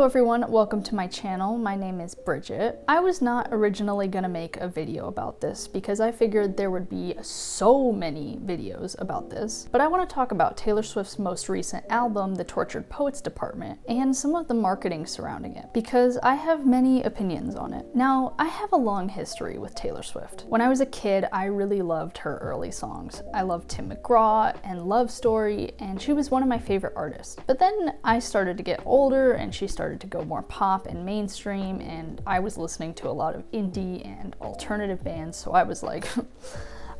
everyone, welcome to my channel. My name is Bridget. I was not originally gonna make a video about this because I figured there would be so many videos about this, but I want to talk about Taylor Swift's most recent album, The Tortured Poets Department, and some of the marketing surrounding it, because I have many opinions on it. Now, I have a long history with Taylor Swift. When I was a kid, I really loved her early songs. I loved Tim McGraw and Love Story, and she was one of my favorite artists. But then I started to get older and she started to go more pop and mainstream, and I was listening to a lot of indie and alternative bands, so I was like,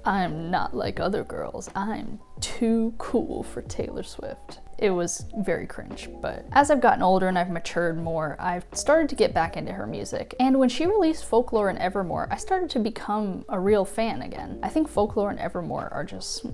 I'm not like other girls. I'm too cool for Taylor Swift. It was very cringe, but as I've gotten older and I've matured more, I've started to get back into her music. And when she released Folklore and Evermore, I started to become a real fan again. I think Folklore and Evermore are just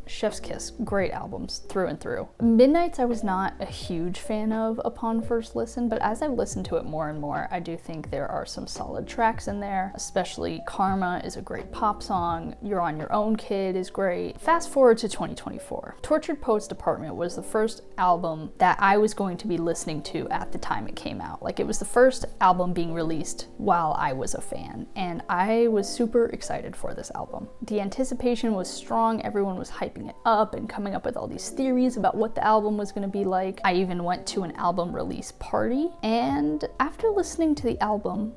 chef's kiss, great albums through and through. Midnights I was not a huge fan of upon first listen, but as I've listened to it more and more, I do think there are some solid tracks in there, especially Karma is a great pop song, You're on Your Own Kid is great. Fast forward to 2024. Tortured Poets Department was the first album that I was going to be listening to at the time it came out. Like, it was the first album being released while I was a fan, and I was super excited for this album. The anticipation was strong, everyone was hyping it up and coming up with all these theories about what the album was going to be like. I even went to an album release party, and after listening to the album,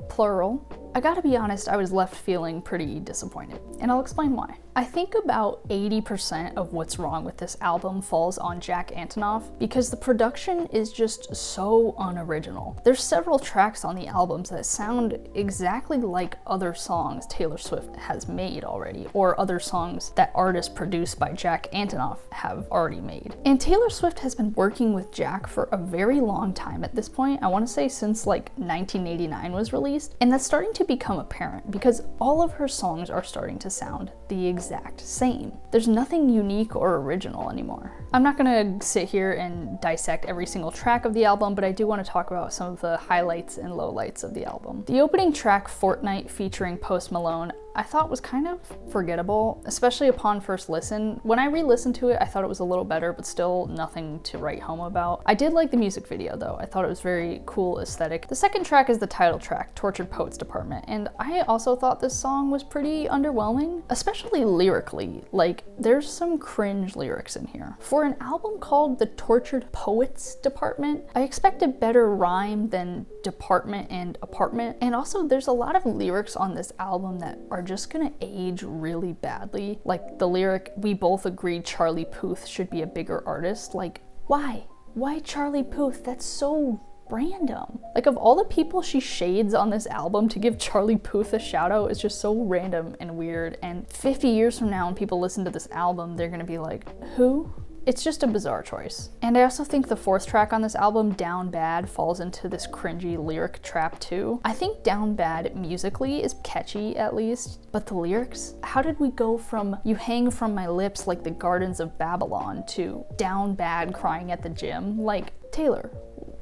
plural, I gotta be honest, I was left feeling pretty disappointed, and I'll explain why. I think about 80% of what's wrong with this album falls on Jack Antonoff because the production is just so unoriginal. There's several tracks on the albums that sound exactly like other songs Taylor Swift has made already, or other songs that artists produced by Jack Antonoff have already made. And Taylor Swift has been working with Jack for a very long time at this point. I want to say since like 1989 was released, and that's starting to become apparent because all of her songs are starting to sound the exact same. There's nothing unique or original anymore. I'm not gonna sit here and dissect every single track of the album, but I do want to talk about some of the highlights and lowlights of the album. The opening track, Fortnite, featuring Post Malone, I thought was kind of forgettable, especially upon first listen. When I re-listened to it, I thought it was a little better, but still nothing to write home about. I did like the music video though. I thought it was very cool aesthetic. The second track is the title track, Tortured Poets Department, and I also thought this song was pretty underwhelming, especially lyrically. Like, there's some cringe lyrics in here. For an album called The Tortured Poets Department, I expected better rhyme than department and apartment, and also there's a lot of lyrics on this album that are just gonna age really badly. Like the lyric, we both agreed Charlie Puth should be a bigger artist. Like, why? Why Charlie Puth? That's so random. Like, of all the people she shades on this album, to give Charlie Puth a shout out is just so random and weird. And 50 years from now, when people listen to this album, they're gonna be like, who? It's just a bizarre choice. And I also think the fourth track on this album, Down Bad, falls into this cringy lyric trap too. I think Down Bad musically is catchy at least, but the lyrics? How did we go from you hang from my lips like the gardens of Babylon to Down Bad crying at the gym? Like, Taylor,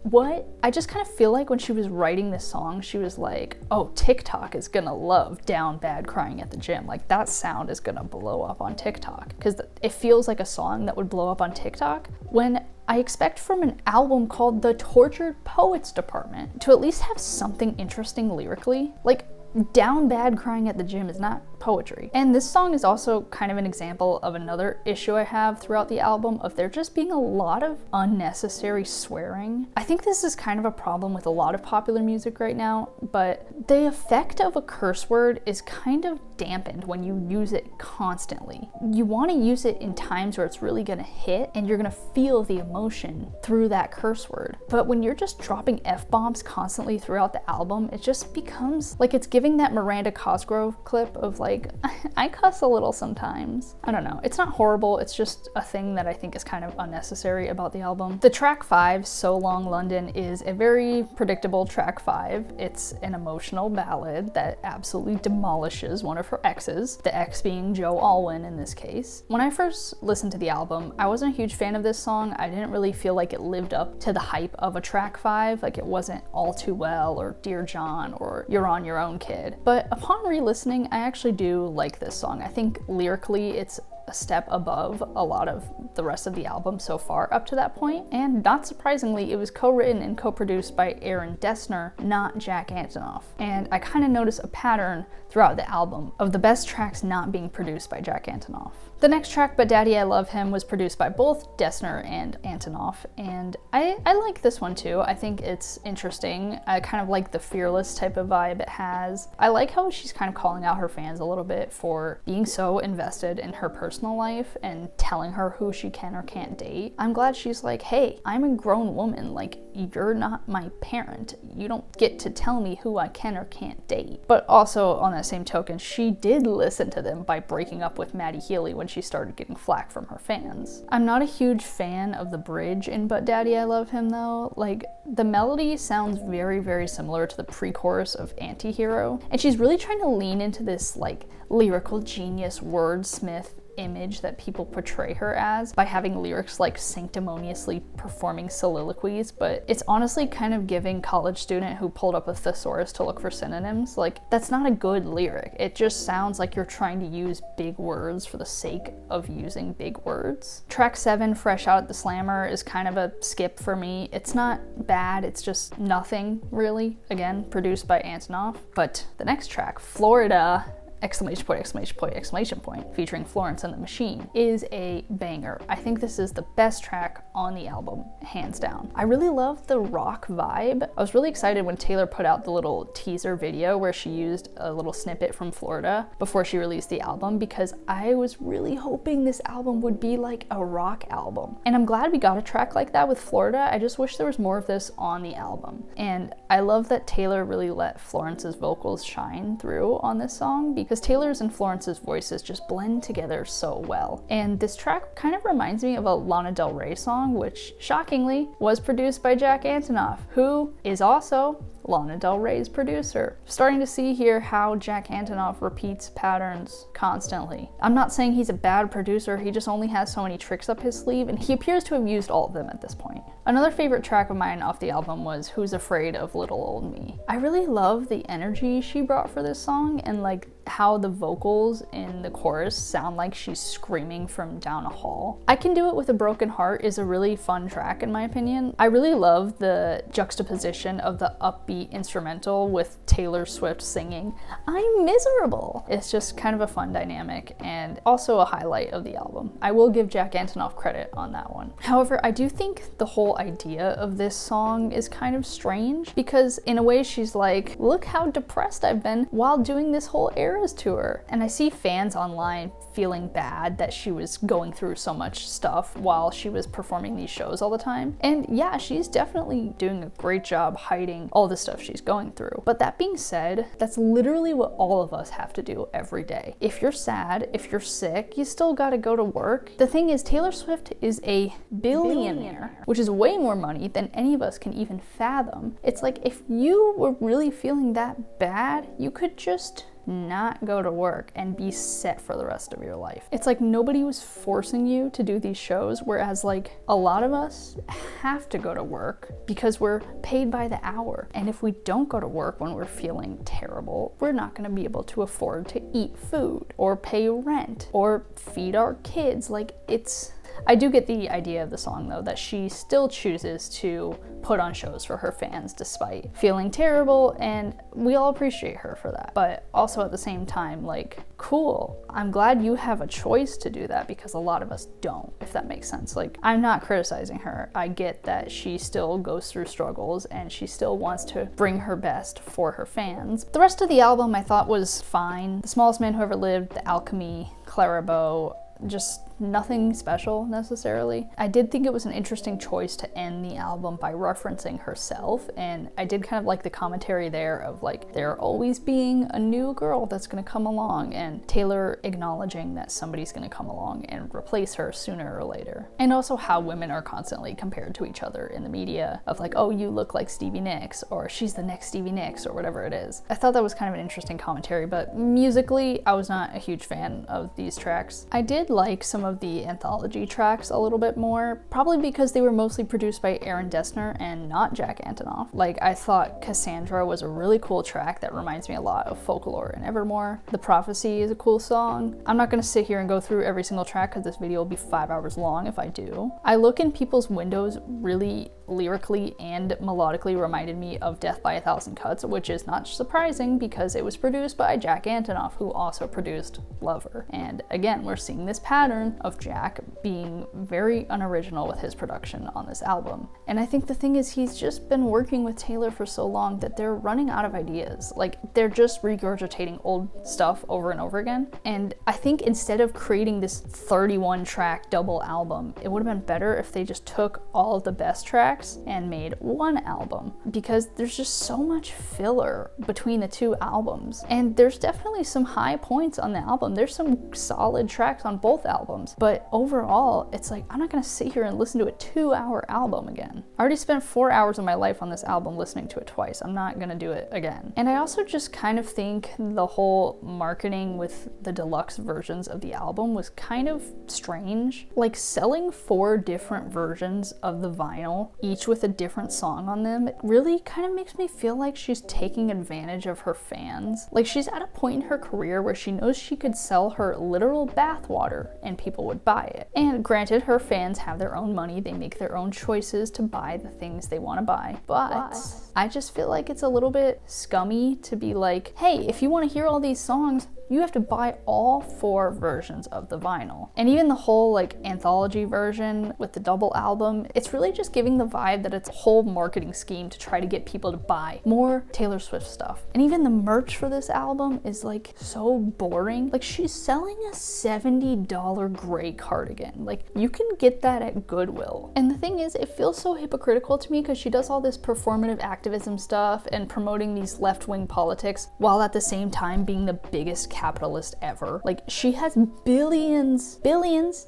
what? I just kind of feel like when she was writing this song, she was like, oh, TikTok is gonna love Down Bad crying at the gym. Like, that sound is gonna blow up on TikTok. Because it feels like a song that would blow up on TikTok, when I expect from an album called The Tortured Poets Department to at least have something interesting lyrically. Like, Down Bad crying at the gym is not poetry. And this song is also kind of an example of another issue I have throughout the album, of there just being a lot of unnecessary swearing. I think this is kind of a problem with a lot of popular music right now, but the effect of a curse word is kind of dampened when you use it constantly. You want to use it in times where it's really gonna hit and you're gonna feel the emotion through that curse word. But when you're just dropping F-bombs constantly throughout the album, it just becomes like it's giving that Miranda Cosgrove clip of like, I cuss a little sometimes. I don't know. It's not horrible. It's just a thing that I think is kind of unnecessary about the album. The track 5, So Long London, is a very predictable track 5. It's an emotional ballad that absolutely demolishes one of her exes, the ex being Joe Alwyn in this case. When I first listened to the album, I wasn't a huge fan of this song. I didn't really feel like it lived up to the hype of a track 5. Like, it wasn't All Too Well or Dear John or You're on Your Own Kid. But upon re-listening, I actually do like this song. I think lyrically it's a step above a lot of the rest of the album so far up to that point. And not surprisingly, it was co-written and co-produced by Dessner, not Jack Antonoff. And I kind of notice a pattern throughout the album of the best tracks not being produced by Jack Antonoff. The next track, But Daddy I Love Him, was produced by both Dessner and Antonoff, and I like this one too. I think it's interesting. I kind of like the fearless type of vibe it has. I like how she's kind of calling out her fans a little bit for being so invested in her personal life and telling her who she can or can't date. I'm glad she's like, hey, I'm a grown woman, like, you're not my parent. You don't get to tell me who I can or can't date. But also, on that same token, she did listen to them by breaking up with Matty Healy when she started getting flack from her fans. I'm not a huge fan of the bridge in But Daddy I Love Him though. Like, the melody sounds very, very similar to the pre-chorus of Anti-Hero, and she's really trying to lean into this like lyrical genius wordsmith image that people portray her as by having lyrics like sanctimoniously performing soliloquies, but it's honestly kind of giving college student who pulled up a thesaurus to look for synonyms. Like, that's not a good lyric. It just sounds like you're trying to use big words for the sake of using big words. Track 7, Fresh Out at the Slammer, is kind of a skip for me. It's not bad, it's just nothing really. Again, produced by Antonoff. But the next track, Florida, exclamation point, exclamation point, exclamation point, featuring Florence and the Machine, is a banger. I think this is the best track on the album, hands down. I really love the rock vibe. I was really excited when Taylor put out the little teaser video where she used a little snippet from Florida before she released the album, because I was really hoping this album would be like a rock album. And I'm glad we got a track like that with Florida. I just wish there was more of this on the album. And I love that Taylor really let Florence's vocals shine through on this song, because Taylor's and Florence's voices just blend together so well. And this track kind of reminds me of a Lana Del Rey song, which shockingly was produced by Jack Antonoff, who is also Lana Del Rey's producer. Starting to see here how Jack Antonoff repeats patterns constantly. I'm not saying he's a bad producer, he just only has so many tricks up his sleeve, and he appears to have used all of them at this point. Another favorite track of mine off the album was Who's Afraid of Little Old Me. I really love the energy she brought for this song, and like how the vocals in the chorus sound like she's screaming from down a hall. I Can Do It With a Broken Heart is a really fun track in my opinion. I really love the juxtaposition of the upbeat instrumental with Taylor Swift singing, "I'm miserable." It's just kind of a fun dynamic and also a highlight of the album. I will give Jack Antonoff credit on that one. However, I do think the whole idea of this song is kind of strange, because in a way she's like, look how depressed I've been while doing this whole Eras tour. And I see fans online feeling bad that she was going through so much stuff while she was performing these shows all the time. And yeah, she's definitely doing a great job hiding all the stuff she's going through. But that being said, that's literally what all of us have to do every day. If you're sad, if you're sick, you still gotta go to work. The thing is, Taylor Swift is a billionaire, which is way more money than any of us can even fathom. It's like, if you were really feeling that bad, you could just not go to work and be set for the rest of your life. It's like nobody was forcing you to do these shows, whereas like a lot of us have to go to work because we're paid by the hour. And if we don't go to work when we're feeling terrible, we're not gonna be able to afford to eat food or pay rent or feed our kids. Like, I do get the idea of the song though, that she still chooses to put on shows for her fans despite feeling terrible, and we all appreciate her for that. But also at the same time, like, cool, I'm glad you have a choice to do that, because a lot of us don't, if that makes sense. Like, I'm not criticizing her. I get that she still goes through struggles and she still wants to bring her best for her fans. The rest of the album I thought was fine. The Smallest Man Who Ever Lived, The Alchemy, Clarabout, just nothing special necessarily. I did think it was an interesting choice to end the album by referencing herself, and I did kind of like the commentary there of like there always being a new girl that's gonna come along, and Taylor acknowledging that somebody's gonna come along and replace her sooner or later. And also how women are constantly compared to each other in the media of like, oh, you look like Stevie Nicks, or she's the next Stevie Nicks, or whatever it is. I thought that was kind of an interesting commentary, but musically I was not a huge fan of these tracks. I did like some some of the Anthology tracks a little bit more, probably because they were mostly produced by Dessner and not Jack Antonoff. Like, I thought Cassandra was a really cool track that reminds me a lot of Folklore and Evermore. The Prophecy is a cool song. I'm not gonna sit here and go through every single track because this video will be 5 hours long if I do. I Look in People's Windows really lyrically and melodically reminded me of Death by a Thousand Cuts, which is not surprising because it was produced by Jack Antonoff, who also produced Lover. And again, we're seeing this pattern of Jack being very unoriginal with his production on this album. And I think the thing is, he's just been working with Taylor for so long that they're running out of ideas. Like, they're just regurgitating old stuff over and over again. And I think instead of creating this 31 track double album, it would have been better if they just took all of the best tracks and made one album, because there's just so much filler between the two albums. And there's definitely some high points on the album. There's some solid tracks on both albums, but overall, it's like, I'm not gonna sit here and listen to a 2-hour album again. I already spent 4 hours of my life on this album listening to it twice. I'm not gonna do it again. And I also just kind of think the whole marketing with the deluxe versions of the album was kind of strange. Like, selling 4 different versions of the vinyl, each with a different song on them, it really kind of makes me feel like she's taking advantage of her fans. Like, she's at a point in her career where she knows she could sell her literal bathwater and people would buy it. And granted, her fans have their own money, they make their own choices to buy the things they want to buy, but I just feel like it's a little bit scummy to be like, hey, if you want to hear all these songs, you have to buy all 4 versions of the vinyl. And even the whole like Anthology version with the double album, it's really just giving the vibe that it's a whole marketing scheme to try to get people to buy more Taylor Swift stuff. And even the merch for this album is like so boring. Like, she's selling a $70 gray cardigan. Like, you can get that at Goodwill. And the thing is, it feels so hypocritical to me because she does all this performative activism stuff and promoting these left-wing politics while at the same time being the biggest capitalist ever. Like, she has billions,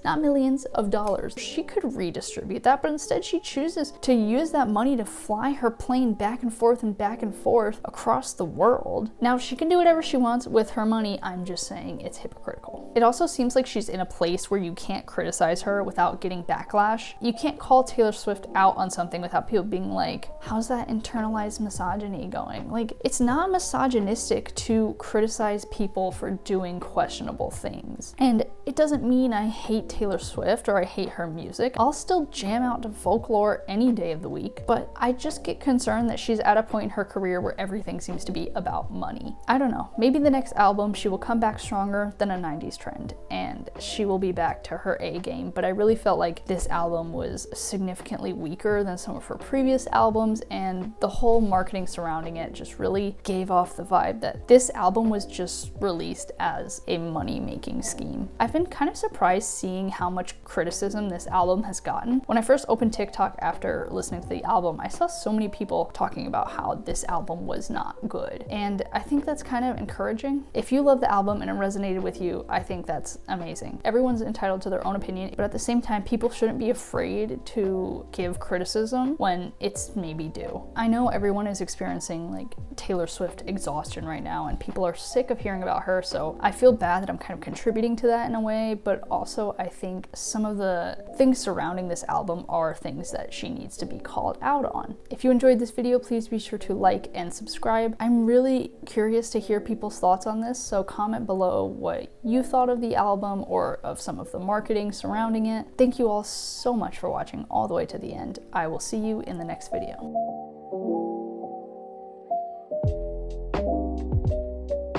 not millions of dollars. She could redistribute that, but instead she chooses to use that money to fly her plane back and forth across the world. Now, she can do whatever she wants with her money. I'm just saying it's hypocritical. It also seems like she's in a place where you can't criticize her without getting backlash. You can't call Taylor Swift out on something without people being like, how's that internalized misogyny going? Like, it's not misogynistic to criticize people for doing questionable things. And it doesn't mean I hate Taylor Swift or I hate her music. I'll still jam out to Folklore any day of the week, but I just get concerned that she's at a point in her career where everything seems to be about money. I don't know, maybe the next album she will come back stronger than a 90s trend and she will be back to her A game, but I really felt like this album was significantly weaker than some of her previous albums, and the whole marketing surrounding it just really gave off the vibe that this album was just released as a money-making scheme. I've been kind of surprised seeing how much criticism this album has gotten. When I first opened TikTok after listening to the album, I saw so many people talking about how this album was not good, and I think that's kind of encouraging. If you love the album and it resonated with you, I think that's amazing. Everyone's entitled to their own opinion, but at the same time, people shouldn't be afraid to give criticism when it's maybe due. I know everyone is experiencing like Taylor Swift exhaustion right now, and people are sick of hearing about her, so I feel bad that I'm kind of contributing to that in a way, but also I think some of the things surrounding this album are things that she needs to be called out on. If you enjoyed this video, please be sure to like and subscribe. I'm really curious to hear people's thoughts on this, so comment below what you thought of the album or of some of the marketing surrounding it. Thank you all so much for watching all the way to the end. I will see you in the next video.